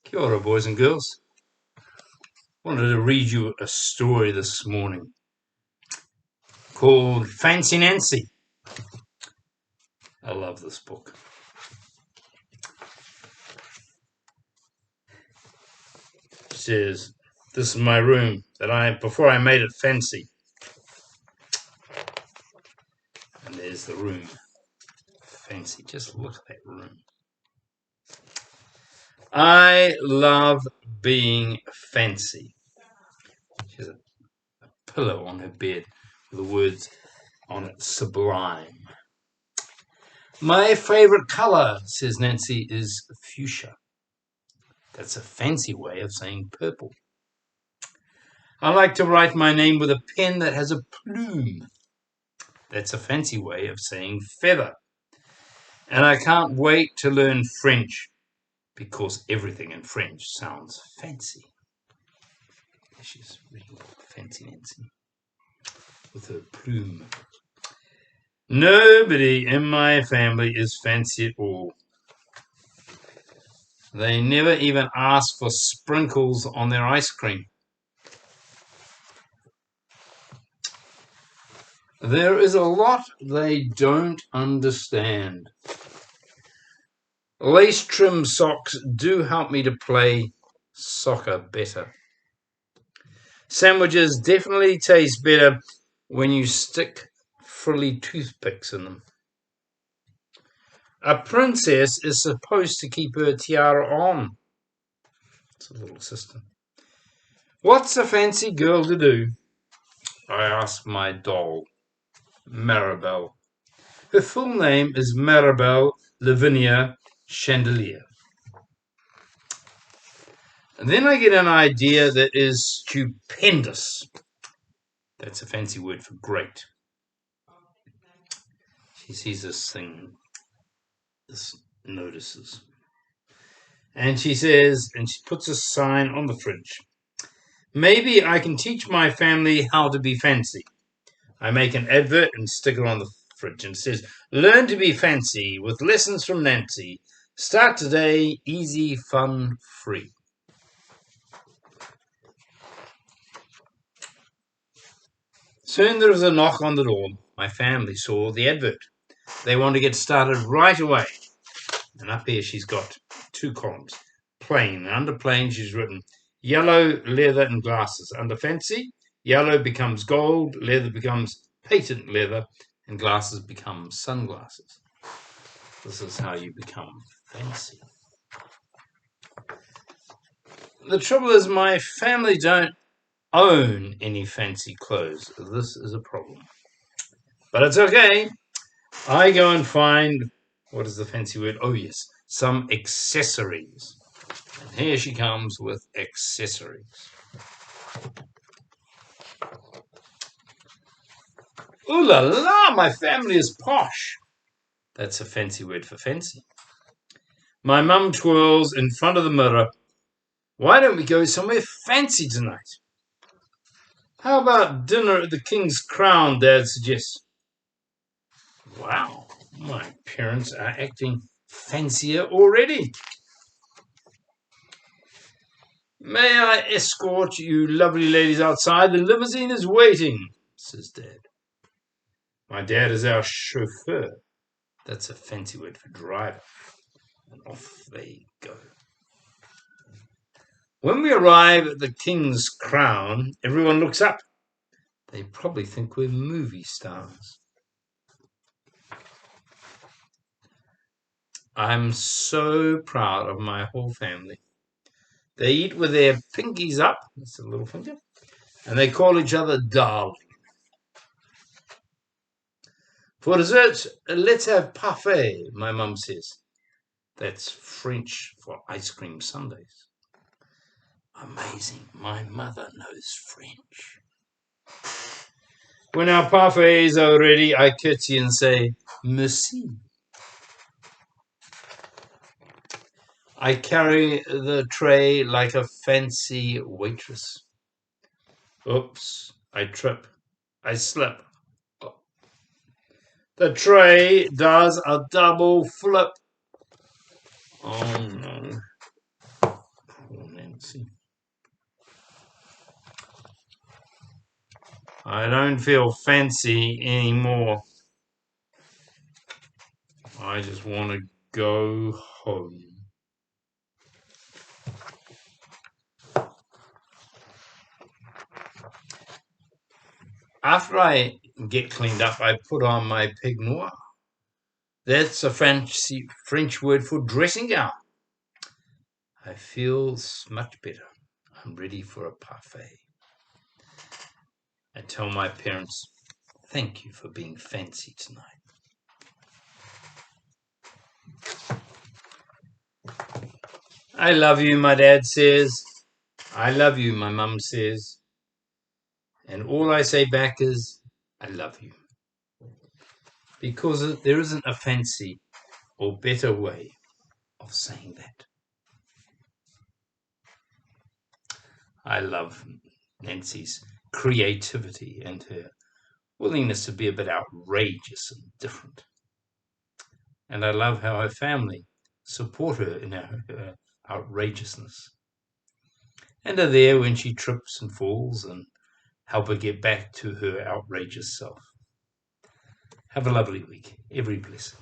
Kia ora, boys and girls. Wanted to read you a story this morning called Fancy Nancy. I love this book. It says, this is my room before I made it fancy. And there's the room. Fancy. Just look at that room. I love being fancy. She has a pillow on her bed with the words on it, sublime. My favorite color, says Nancy, is fuchsia. That's a fancy way of saying purple. I like to write my name with a pen that has a plume. That's a fancy way of saying feather. And I can't wait to learn French because everything in French sounds fancy. She's really fancy Nancy with her plume. Nobody in my family is fancy at all. They never even ask for sprinkles on their ice cream. There is a lot they don't understand. Lace trim socks do help me to play soccer better. Sandwiches definitely taste better when you stick frilly toothpicks in them. A princess is supposed to keep her tiara on. It's a little sister. What's a fancy girl to do? I asked my doll, Maribel. Her full name is Maribel Lavinia Chandelier. And then I get an idea that is stupendous. That's a fancy word for great. She sees this thing, this notices. And she says, and she puts a sign on the fridge. Maybe I can teach my family how to be fancy. I make an advert and stick it on the fridge and it says, learn to be fancy with lessons from Nancy. Start today, easy, fun, free. Soon there was a knock on the door. My family saw the advert. They want to get started right away. And up here she's got two columns. Plain. And under plain she's written yellow, leather and glasses. Under fancy, yellow becomes gold, leather becomes patent leather, and glasses become sunglasses. This is how you become fancy. The trouble is my family don't own any fancy clothes. This is a problem. But it's okay. I go and find, what is the fancy word? Oh, yes, some accessories. And here she comes with accessories. Ooh la la, my family is posh. That's a fancy word for fancy. My mum twirls in front of the mirror. Why don't we go somewhere fancy tonight? How about dinner at the King's Crown, Dad suggests. Wow, my parents are acting fancier already. May I escort you lovely ladies outside? The limousine is waiting, says Dad. My dad is our chauffeur. That's a fancy word for driver. And off they go. When we arrive at the King's Crown, everyone looks up. They probably think we're movie stars. I'm so proud of my whole family. They eat with their pinkies up, that's a little finger, and they call each other darling. For dessert, let's have parfait, my mum says. That's French for ice cream sundaes. Amazing, my mother knows French. When our parfaits are ready, I curtsy and say, merci. I carry the tray like a fancy waitress. Oops, I trip. I slip. The tray does a double flip. Oh no. fancy. I don't feel fancy anymore. I just want to go home. After I get cleaned up, I put on my pig noir. That's a French word for dressing gown. I feel much better. I'm ready for a parfait. I tell my parents, thank you for being fancy tonight. I love you, my dad says. I love you, my mum says. And all I say back is, I love you. Because there isn't a fancy or better way of saying that. I love Nancy's creativity and her willingness to be a bit outrageous and different. And I love how her family support her in her outrageousness and are there when she trips and falls and help her get back to her outrageous self. Have a lovely week. Every blessing.